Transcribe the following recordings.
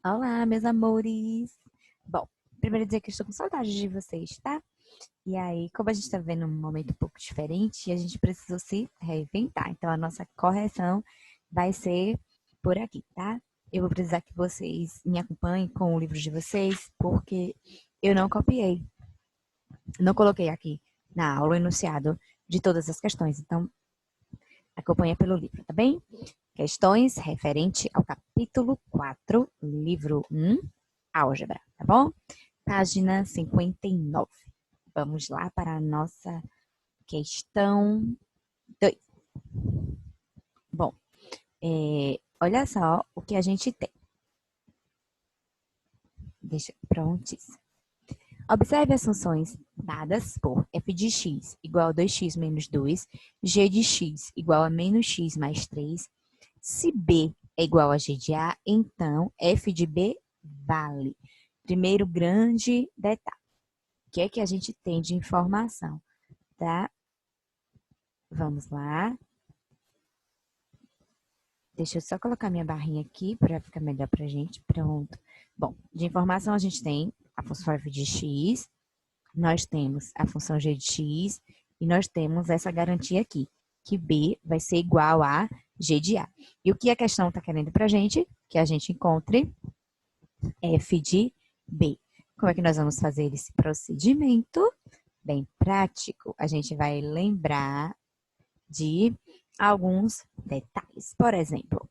Olá, meus amores! Bom, primeiro dizer que eu estou com saudade de vocês, tá? E aí, como a gente tá vendo um momento um pouco diferente, a gente precisou se reinventar. Então, a nossa correção vai ser por aqui, tá? Eu vou precisar que vocês me acompanhem com o livro de vocês, porque eu não copiei, não coloquei aqui na aula o enunciado de todas as questões. Então, acompanha pelo livro, tá bem? Questões referente ao capítulo 4, livro 1, álgebra, tá bom? Página 59. Vamos lá para a nossa questão 2. Bom, olha só o que a gente tem. Prontíssimo. Observe as funções dadas por f de x igual a 2x menos 2, g de x igual a menos x mais 3. Se b é igual a g de a, então f de b vale. Primeiro grande detalhe. O que é que a gente tem de informação, tá? Vamos lá. Deixa eu só colocar minha barrinha aqui para ficar melhor pra gente. Pronto. Bom, de informação a gente tem a função f de x, nós temos a função g de x e nós temos essa garantia aqui, que b vai ser igual a g de a. E o que a questão está querendo pra gente? Que a gente encontre f de b. Como é que nós vamos fazer esse procedimento? Bem prático. A gente vai lembrar de alguns detalhes. Por exemplo,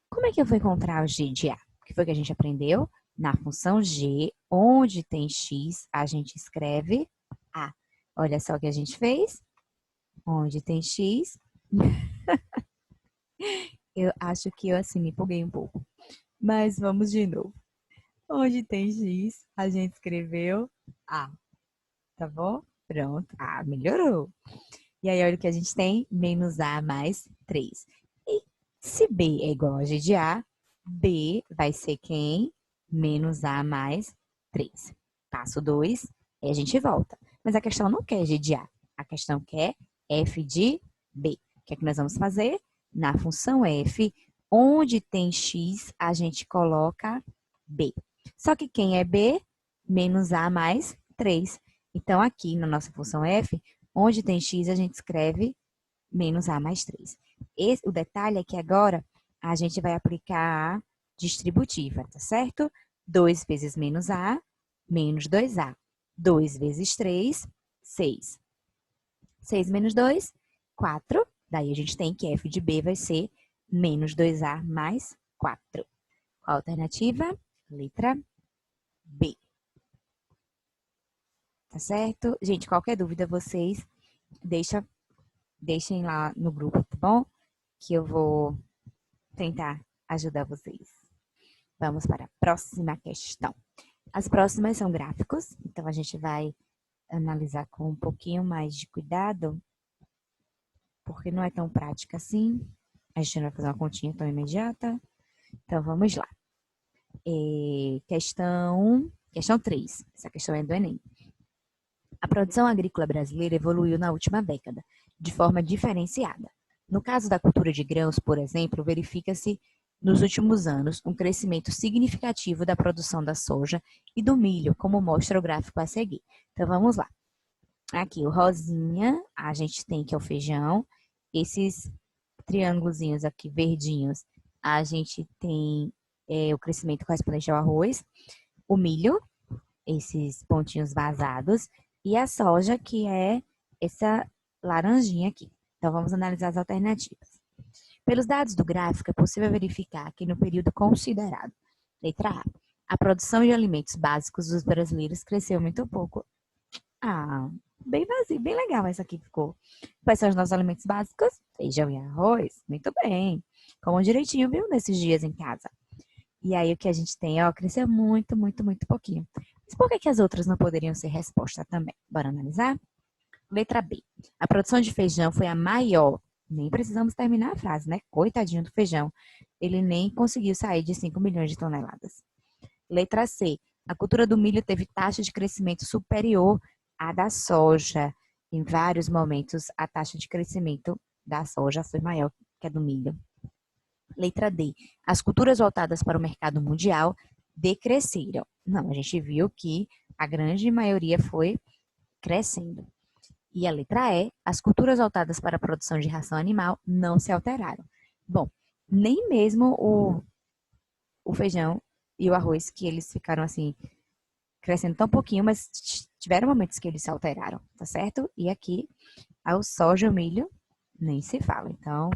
como é que eu vou encontrar o g de a? O que foi que a gente aprendeu? Na função g, onde tem x, a gente escreve a. Olha só o que a gente fez. Onde tem x. Eu acho que eu assim me empolguei um pouco. Mas vamos de novo. Onde tem x, a gente escreveu a. Tá bom? Pronto. Ah, melhorou. E aí, olha o que a gente tem. Menos a mais 3. E se b é igual a g de a, b vai ser quem? Menos a mais 3. Passo 2, e a gente volta. Mas a questão não quer g de a. A questão quer f de b. O que é que nós vamos fazer? Na função f, onde tem x, a gente coloca b. Só que quem é b? Menos a mais 3. Então, aqui na nossa função f, onde tem x, a gente escreve menos a mais 3. O detalhe é que agora a gente vai aplicar a distributiva, tá certo? 2 vezes menos a, menos 2a. 2 vezes 3, 6. 6 menos 2, 4. Daí a gente tem que f de b vai ser menos 2a mais 4. Qual a alternativa? Letra B. Tá certo? Gente, qualquer dúvida vocês deixem lá no grupo, tá bom? Que eu vou tentar ajudar vocês. Vamos para a próxima questão. As próximas são gráficos, então a gente vai analisar com um pouquinho mais de cuidado, porque não é tão prática assim. A gente não vai fazer uma continha tão imediata. Então, vamos lá. Questão 3. Essa questão é do Enem. A produção agrícola brasileira evoluiu na última década, de forma diferenciada. No caso da cultura de grãos, por exemplo, verifica-se nos últimos anos um crescimento significativo da produção da soja e do milho, como mostra o gráfico a seguir. Então, vamos lá. Aqui, o rosinha, a gente tem que é o feijão. Esses triângulozinhos aqui, verdinhos, a gente tem o crescimento correspondente ao arroz. O milho, esses pontinhos vazados. E a soja, que é essa laranjinha aqui. Então, vamos analisar as alternativas. Pelos dados do gráfico, é possível verificar que no período considerado, letra A, a produção de alimentos básicos dos brasileiros cresceu muito pouco. Ah, bem vazio, bem legal essa aqui ficou. Quais são os nossos alimentos básicos? Feijão e arroz. Muito bem. Comam direitinho, viu? Nesses dias em casa. E aí, o que a gente tem, ó, cresceu muito, muito, muito pouquinho. Mas por que as outras não poderiam ser resposta também? Bora analisar? Letra B. A produção de feijão foi a maior. Nem precisamos terminar a frase, né? Coitadinho do feijão. Ele nem conseguiu sair de 5 milhões de toneladas. Letra C. A cultura do milho teve taxa de crescimento superior à da soja. Em vários momentos, a taxa de crescimento da soja foi maior que a do milho. Letra D. As culturas voltadas para o mercado mundial decresceram. Não, a gente viu que a grande maioria foi crescendo. E a letra E, as culturas voltadas para a produção de ração animal não se alteraram. Bom, nem mesmo o feijão e o arroz, que eles ficaram assim, crescendo tão pouquinho, mas tiveram momentos que eles se alteraram, tá certo? E aqui, ao soja e o milho, nem se fala. Então,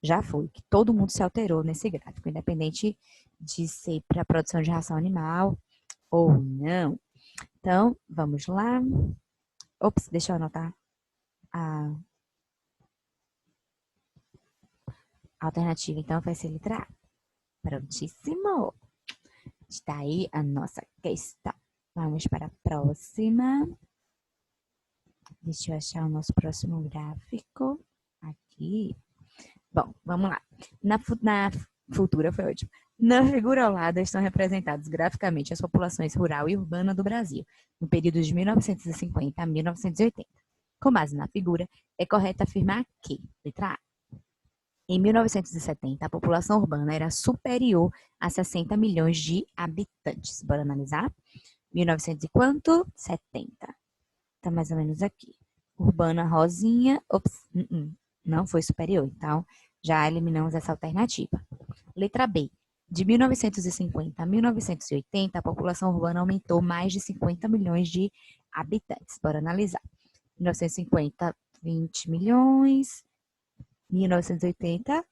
já foi, que todo mundo se alterou nesse gráfico, independente de ser para a produção de ração animal ou não. Então, vamos lá. Ops, deixa eu anotar a alternativa. Então, vai ser letra A. Prontíssimo. Está aí a nossa questão. Vamos para a próxima. Deixa eu achar o nosso próximo gráfico. Aqui. Bom, vamos lá. Na futura foi ótimo. Na figura ao lado estão representadas graficamente as populações rural e urbana do Brasil, no período de 1950 a 1980. Com base na figura, é correto afirmar que, letra A, em 1970, a população urbana era superior a 60 milhões de habitantes. Bora analisar? 1900 e quanto? 70. Tá mais ou menos aqui. Urbana rosinha, ops, não foi superior, então já eliminamos essa alternativa. Letra B. De 1950 a 1980, a população urbana aumentou mais de 50 milhões de habitantes. Bora analisar. 1950, 20 milhões. 1980.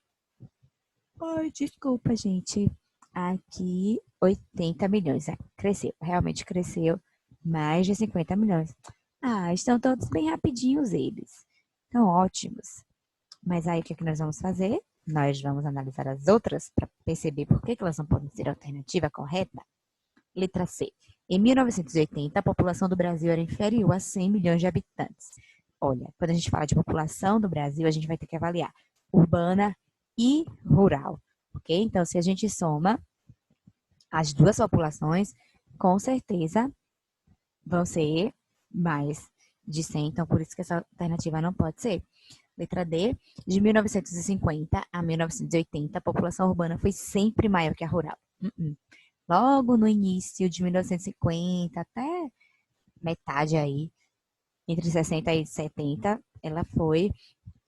Ai, desculpa, gente. Aqui, 80 milhões. Cresceu, realmente cresceu mais de 50 milhões. Ah, estão todos bem rapidinhos eles. Estão ótimos. Mas aí, o que é que nós vamos fazer? Nós vamos analisar as outras para perceber por que elas não podem ser a alternativa correta. Letra C. Em 1980, a população do Brasil era inferior a 100 milhões de habitantes. Olha, quando a gente fala de população do Brasil, a gente vai ter que avaliar urbana e rural, ok? Então, se a gente soma as duas populações, com certeza vão ser mais de 100, então por isso que essa alternativa não pode ser. Letra D, de 1950 a 1980, a população urbana foi sempre maior que a rural. Logo no início de 1950, até metade aí, entre 60 e 70, ela foi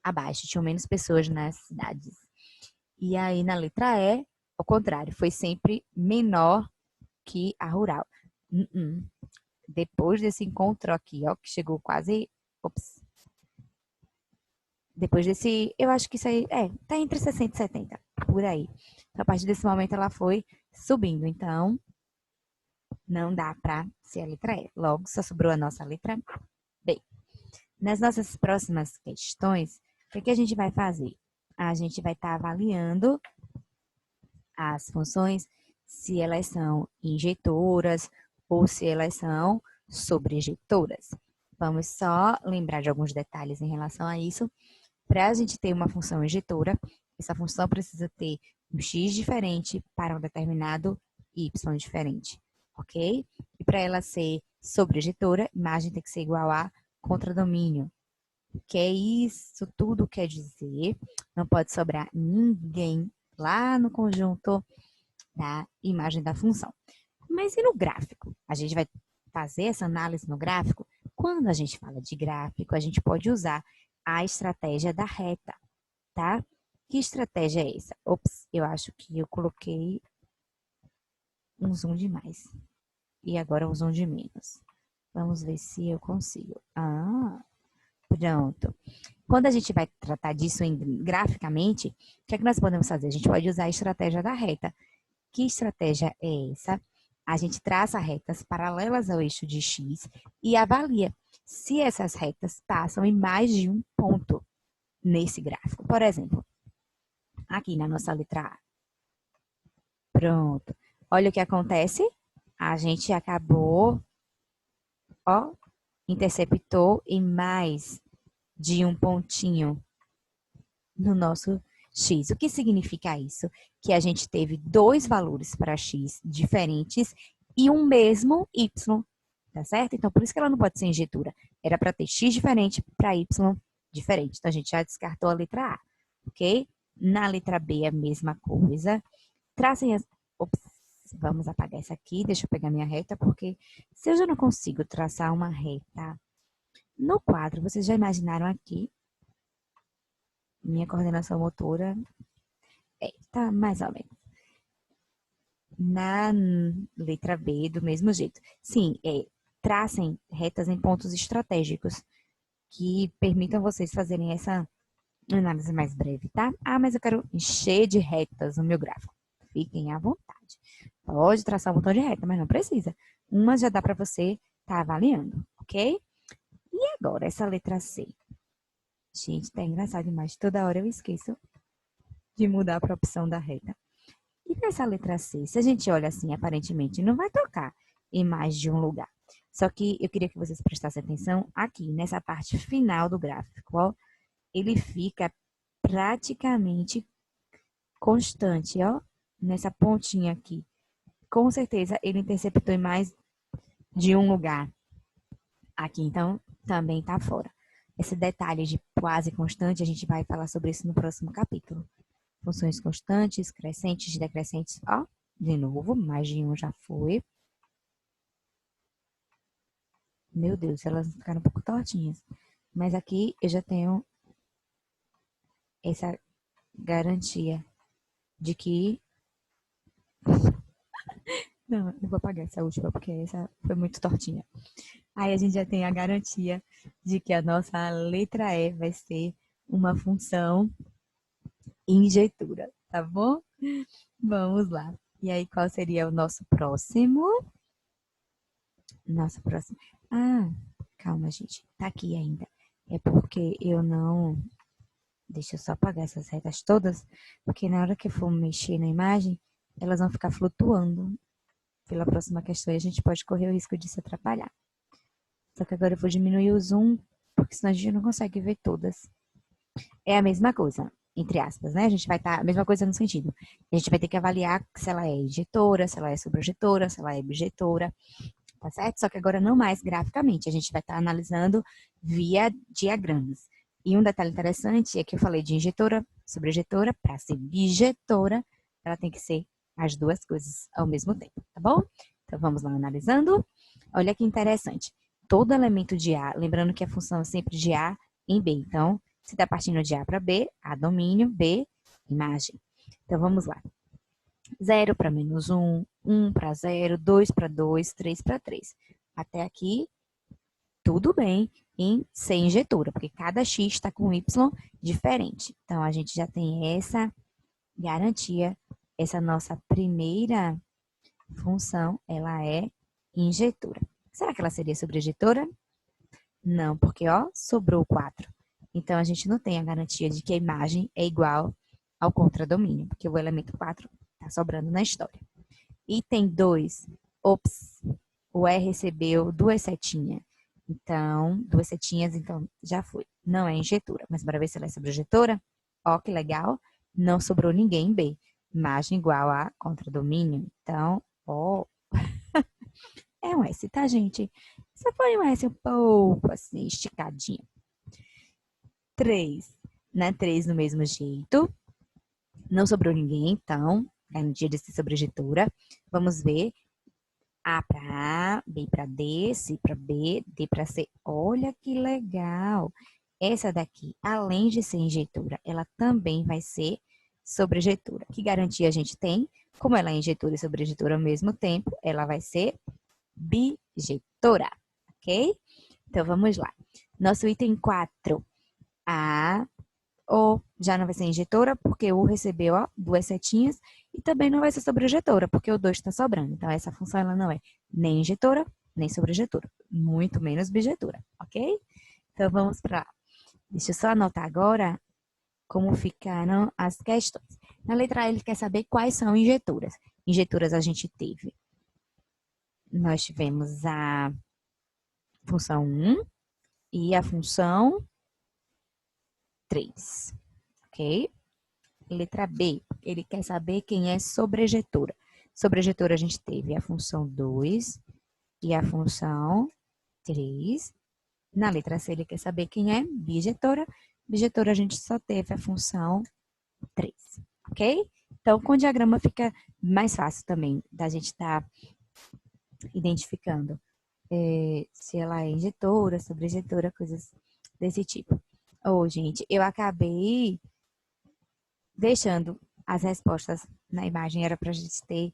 abaixo, tinham menos pessoas nas cidades. E aí, na letra E, ao contrário, foi sempre menor que a rural. Depois desse encontro aqui, ó, que chegou quase... Ops. Depois desse... Eu acho que isso aí... tá entre 60 e 70, por aí. Então, a partir desse momento, ela foi subindo. Então, não dá para ser a letra E. Logo, só sobrou a nossa letra B. Nas nossas próximas questões, o que a gente vai fazer? A gente vai estar avaliando as funções, se elas são injetoras ou se elas são sobrejetoras. Vamos só lembrar de alguns detalhes em relação a isso. Para a gente ter uma função injetora, essa função precisa ter um x diferente para um determinado y diferente, ok? E para ela ser sobrejetora, a imagem tem que ser igual a contradomínio. O que é isso tudo quer dizer? Não pode sobrar ninguém lá no conjunto da imagem da função. Mas e no gráfico? A gente vai fazer essa análise no gráfico? Quando a gente fala de gráfico, a gente pode usar a estratégia da reta, tá? Que estratégia é essa? Ops, eu acho que eu coloquei um zoom demais. E agora um zoom de menos. Vamos ver se eu consigo. Pronto. Quando a gente vai tratar disso graficamente, o que é que nós podemos fazer? A gente pode usar a estratégia da reta. Que estratégia é essa? A gente traça retas paralelas ao eixo de X e avalia se essas retas passam em mais de um ponto nesse gráfico. Por exemplo, aqui na nossa letra A. Pronto. Olha o que acontece. A gente acabou, ó, interceptou em mais de um pontinho no nosso X. O que significa isso? Que a gente teve dois valores para X diferentes e um mesmo Y, tá certo? Então, por isso que ela não pode ser injetura. Era para ter X diferente para Y diferente. Então, a gente já descartou a letra A, ok? Na letra B, a mesma coisa. Tracem as... Ops, Vamos apagar essa aqui, deixa eu pegar minha reta, porque se eu já não consigo traçar uma reta no quadro, vocês já imaginaram aqui, minha coordenação motora tá mais ou menos. Na letra B, do mesmo jeito. Sim, tracem retas em pontos estratégicos que permitam vocês fazerem essa análise mais breve, tá? Ah, mas eu quero encher de retas no meu gráfico. Fiquem à vontade. Pode traçar um montão de reta, mas não precisa. Uma já dá para você estar avaliando, ok? E agora, essa letra C? Gente, tá engraçado demais. Toda hora eu esqueço de mudar para a opção da reta. E nessa letra C, se a gente olha assim, aparentemente, não vai tocar em mais de um lugar. Só que eu queria que vocês prestassem atenção aqui, nessa parte final do gráfico, ó. Ele fica praticamente constante, ó. Nessa pontinha aqui. Com certeza, ele interceptou em mais de um lugar aqui, então também tá fora. Esse detalhe de quase constante, a gente vai falar sobre isso no próximo capítulo. Funções constantes, crescentes, decrescentes, ó, de novo, mais de um já foi. Meu Deus, elas ficaram um pouco tortinhas. Mas aqui eu já tenho essa garantia de que... Não, eu vou apagar essa última, porque essa foi muito tortinha. Aí a gente já tem a garantia de que a nossa letra E vai ser uma função injetura, tá bom? Vamos lá. E aí, qual seria o nosso próximo? Nosso próximo. Ah, calma, gente. Tá aqui ainda. É porque eu não... Deixa eu só apagar essas retas todas, porque na hora que eu for mexer na imagem, elas vão ficar flutuando pela próxima questão e a gente pode correr o risco de se atrapalhar. Só que agora eu vou diminuir o zoom, porque senão a gente não consegue ver todas. É a mesma coisa, entre aspas, né? A gente vai estar, a mesma coisa no sentido. A gente vai ter que avaliar se ela é injetora, se ela é sobrejetora, se ela é bijetora, tá certo? Só que agora não mais graficamente, a gente vai estar analisando via diagramas. E um detalhe interessante é que eu falei de injetora, sobrejetora, para ser bijetora, ela tem que ser as duas coisas ao mesmo tempo, tá bom? Então vamos lá analisando. Olha que interessante. Todo elemento de A, lembrando que a função é sempre de A em B. Então, se está partindo de A para B, A domínio, B, imagem. Então vamos lá. 0 para menos 1, 1 para 0, 2 para 2, 3 para 3. Até aqui, tudo bem em ser injetora, porque cada X está com Y diferente. Então, a gente já tem essa garantia. Essa nossa primeira função, ela é injetora. Será que ela seria sobrejetora? Não, porque, ó, sobrou 4. Então, a gente não tem a garantia de que a imagem é igual ao contradomínio, porque o elemento 4 está sobrando na história. Item 2, ops, o E recebeu 2 setinhas. Então, 2 setinhas, então já foi. Não é injetora, mas para ver se ela é sobrejetora, ó, que legal, não sobrou ninguém em B. Imagem igual a contradomínio, então, ó, é um S, tá, gente? Só foi um S um pouco assim, esticadinho. 3, né? 3 do mesmo jeito. Não sobrou ninguém, então, garantia de ser sobrejetora. Vamos ver. A para A, B para D, C para B, D para C. Olha que legal! Essa daqui, além de ser injetora, ela também vai ser sobrejetora. Que garantia a gente tem? Como ela é injetora e sobrejetora ao mesmo tempo, ela vai ser bijetora, ok? Então, vamos lá. Nosso item 4. A ou já não vai ser injetora, porque o recebeu, ó, 2 setinhas, e também não vai ser sobrejetora, porque o 2 está sobrando. Então, essa função ela não é nem injetora, nem sobrejetora, muito menos bijetora, ok? Então, vamos para... Deixa eu só anotar agora como ficaram as questões. Na letra A, ele quer saber quais são injetoras. Injetoras a gente teve. Nós tivemos a função 1 e a função 3, ok? Letra B, ele quer saber quem é sobrejetora. Sobrejetora a gente teve a função 2 e a função 3. Na letra C, ele quer saber quem é bijetora. Bijetora a gente só teve a função 3, ok? Então, com o diagrama fica mais fácil também da gente estar identificando se ela é injetora, sobrejetora, coisas desse tipo. Ô, gente, eu acabei deixando as respostas na imagem, era para a gente ter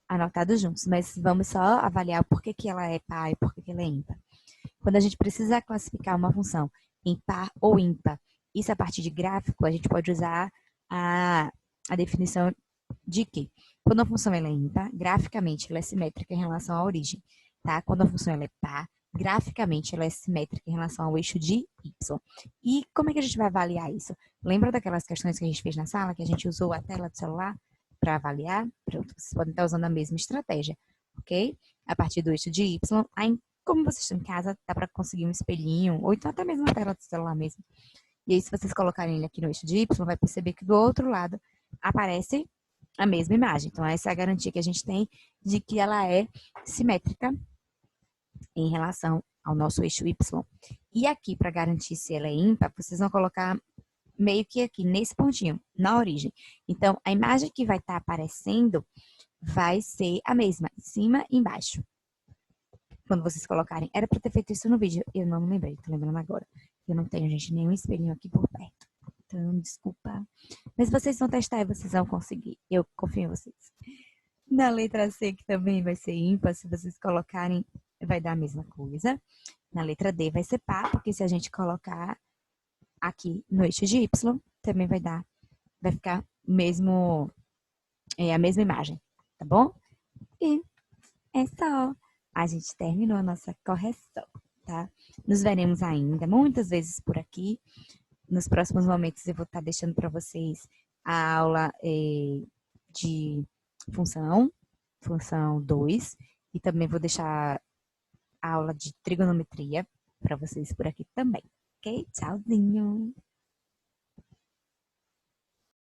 anotado juntos, mas vamos só avaliar por que que ela é par e por que que ela é ímpar. Quando a gente precisa classificar uma função em par ou ímpar, isso a partir de gráfico, a gente pode usar a definição de que quando a função ela é ímpar, graficamente ela é simétrica em relação à origem, tá? Quando a função ela é par, graficamente ela é simétrica em relação ao eixo de y. E como é que a gente vai avaliar isso? Lembra daquelas questões que a gente fez na sala, que a gente usou a tela do celular para avaliar? Pronto, vocês podem estar usando a mesma estratégia, ok? A partir do eixo de y, aí, como vocês estão em casa, dá para conseguir um espelhinho, ou então até mesmo a tela do celular mesmo. E aí, se vocês colocarem ele aqui no eixo de y, vai perceber que do outro lado aparece a mesma imagem. Então, essa é a garantia que a gente tem de que ela é simétrica em relação ao nosso eixo y. E aqui, para garantir se ela é ímpar, vocês vão colocar meio que aqui, nesse pontinho, na origem. Então, a imagem que vai estar aparecendo vai ser a mesma, em cima e embaixo. Quando vocês colocarem, era para ter feito isso no vídeo, eu não me lembrei, tô lembrando agora. Eu não tenho, gente, nenhum espelhinho aqui por perto. Então, desculpa. Mas vocês vão testar e vocês vão conseguir. Eu confio em vocês. Na letra C, que também vai ser ímpar, se vocês colocarem, vai dar a mesma coisa. Na letra D vai ser par, porque se a gente colocar aqui no eixo de Y, também vai ficar mesmo, a mesma imagem, tá bom? E é só. A gente terminou a nossa correção, tá? Nos veremos ainda muitas vezes por aqui. Nos próximos momentos eu vou estar deixando para vocês a aula de função 2, e também vou deixar a aula de trigonometria para vocês por aqui também, ok? Tchauzinho!